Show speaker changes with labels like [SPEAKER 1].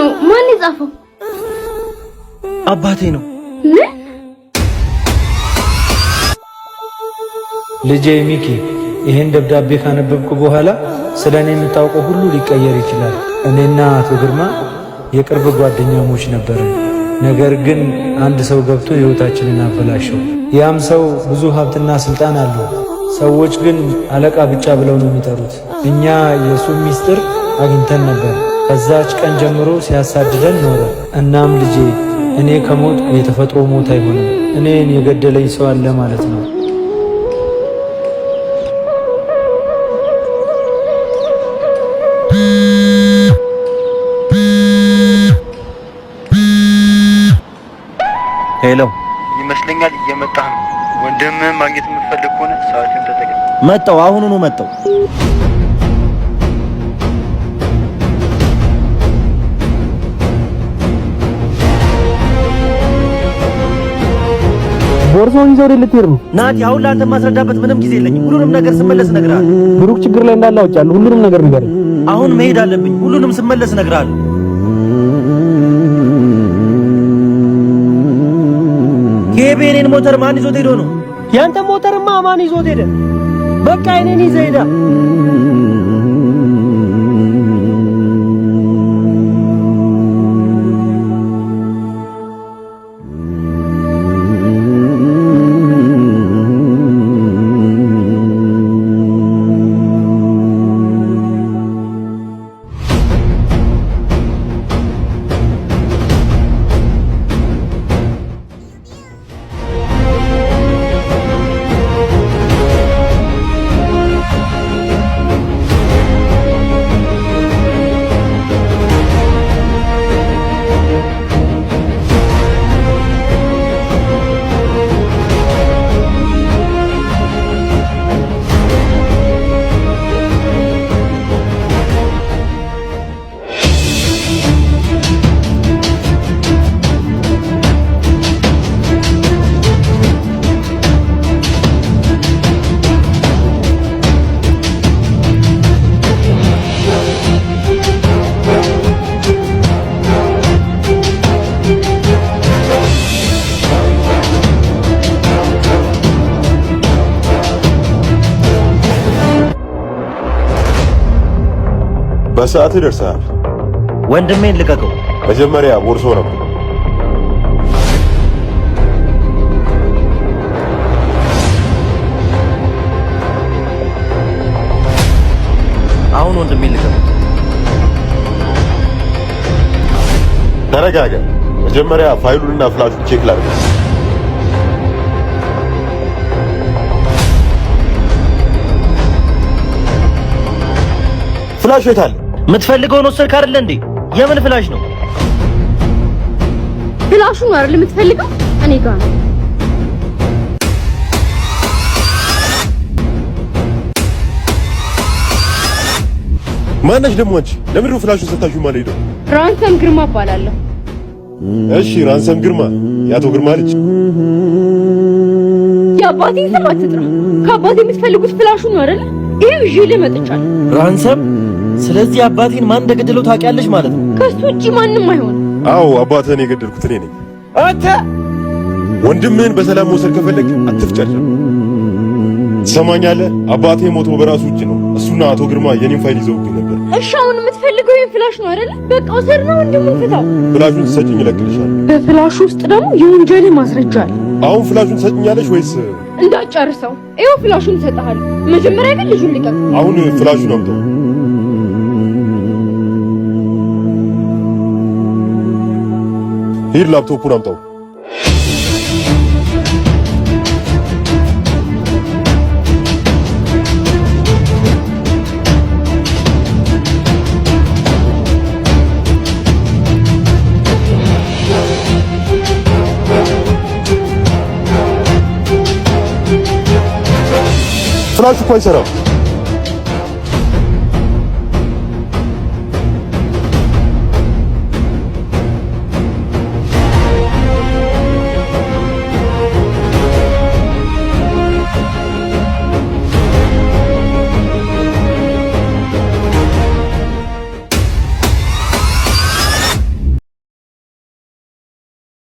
[SPEAKER 1] ነው? ማን የጻፈው?
[SPEAKER 2] አባቴ ነው።
[SPEAKER 3] ልጄ ሚኪ ይሄን ደብዳቤ ካነበብኩ በኋላ ስለኔ የምታውቀው ሁሉ ሊቀየር ይችላል። እኔና አቶ ግርማ የቅርብ ጓደኛሞች ነበርን። ነገር ግን አንድ ሰው ገብቶ ሕይወታችንን አበላሸው። ያም ሰው ብዙ ሀብትና ስልጣን አለው። ሰዎች ግን አለቃ ብቻ ብለው ነው የሚጠሩት። እኛ የሱ ሚስጥር አግኝተን ነበር። ከዛች ቀን ጀምሮ ሲያሳድደን ኖረ። እናም ልጄ እኔ ከሞት የተፈጥሮ ሞት አይሆንም፣ እኔን የገደለኝ ሰው አለ ማለት ነው።
[SPEAKER 2] ሄሎ፣
[SPEAKER 4] ይመስለኛል እየመጣህ ነው። ወንድምህን ማግኘት የምትፈልግ ከሆነ ሰዓትን ተጠቀም።
[SPEAKER 2] መጣሁ፣ አሁኑኑ መጣሁ።
[SPEAKER 3] ቦርሳውን ይዘው ወደ ልትሄድ ነው?
[SPEAKER 2] ናቲ፣ አሁን ለአንተ ማስረዳበት ምንም ጊዜ የለኝም። ሁሉንም ነገር ስመለስ እነግርሃለሁ።
[SPEAKER 3] ብሩክ ችግር ላይ እንዳለ አውቃለሁ። ሁሉንም ነገር ንገረኝ።
[SPEAKER 2] አሁን መሄድ አለብኝ። ሁሉንም ስመለስ እነግርሃለሁ። የቤኔን ሞተር ማን ይዞት ሄዶ ነው?
[SPEAKER 3] ያንተ ሞተርማ ማን ይዞት ሄደ? በቃ እኔን ይዘህ ሄዳ።
[SPEAKER 5] በሰዓት ደርሰሃል።
[SPEAKER 2] ወንድሜን ልቀቀው።
[SPEAKER 5] መጀመሪያ ቦርሶ ነበር።
[SPEAKER 2] አሁን ወንድሜን ልቀቀው።
[SPEAKER 5] ተረጋጋ። መጀመሪያ ፋይሉንና ፍላሹን ቼክ ላድርግ። ፍላሹ የት አለ?
[SPEAKER 2] የምትፈልገውን ወሰድክ አይደል እንዴ? የምን ፍላሽ ነው?
[SPEAKER 1] ፍላሹ ነው አይደል የምትፈልገው? እኔ ጋር ነው።
[SPEAKER 5] ማነሽ ደግሞ አንቺ? ለምንድን ነው ፍላሹን ሰጣችሁ ማለት ነው?
[SPEAKER 1] ራንሰም ግርማ እባላለሁ።
[SPEAKER 5] እሺ፣ ራንሰም ግርማ የአቶ ግርማ ልጅ።
[SPEAKER 1] የአባቴን ስም አትጥራ። ከአባቴ የምትፈልጉት ፍላሹ ነው አይደል? ይሄው ይዤ ልመጥቻለሁ።
[SPEAKER 2] ራንሰም፣ ስለዚህ አባቴን ማን እንደገደለው ታውቂያለሽ ማለት ነው?
[SPEAKER 1] ከሱ ውጪ ማንም አይሆን።
[SPEAKER 5] አዎ፣ አባትህን የገደልኩት እኔ ነኝ።
[SPEAKER 2] አንተ
[SPEAKER 5] ወንድምህን በሰላም መውሰድ ከፈለግ አትፍጨርጭር። ትሰማኛለህ? አባቴ ሞቶ በራሱ እጅ ነው። እሱና አቶ ግርማ የኔን ፋይል ይዘውብኝ ነበር።
[SPEAKER 1] እሺ፣ አሁን የምትፈልገው ይሄን ፍላሽ ነው አይደል? በቃ ወሰድ ነው ወንድሙን ፍታው።
[SPEAKER 5] ፍላሹን ትሰጪኝ እለቅልሻለሁ።
[SPEAKER 1] በፍላሹ ውስጥ ደግሞ የወንጀልህ ማስረጃ አለ።
[SPEAKER 5] አሁን ፍላሹን ትሰጪኛለሽ ወይስ?
[SPEAKER 1] እንዳጨርሰው ይኸው ፍላሹን እሰጥሃለሁ። መጀመሪያ ግን ልጁን ልቀቅ።
[SPEAKER 5] አሁን ፍላሹን አምጣው። ሂድ፣ ላፕቶፑን አምጣው። ፍላሹ እኮ አይሰራም።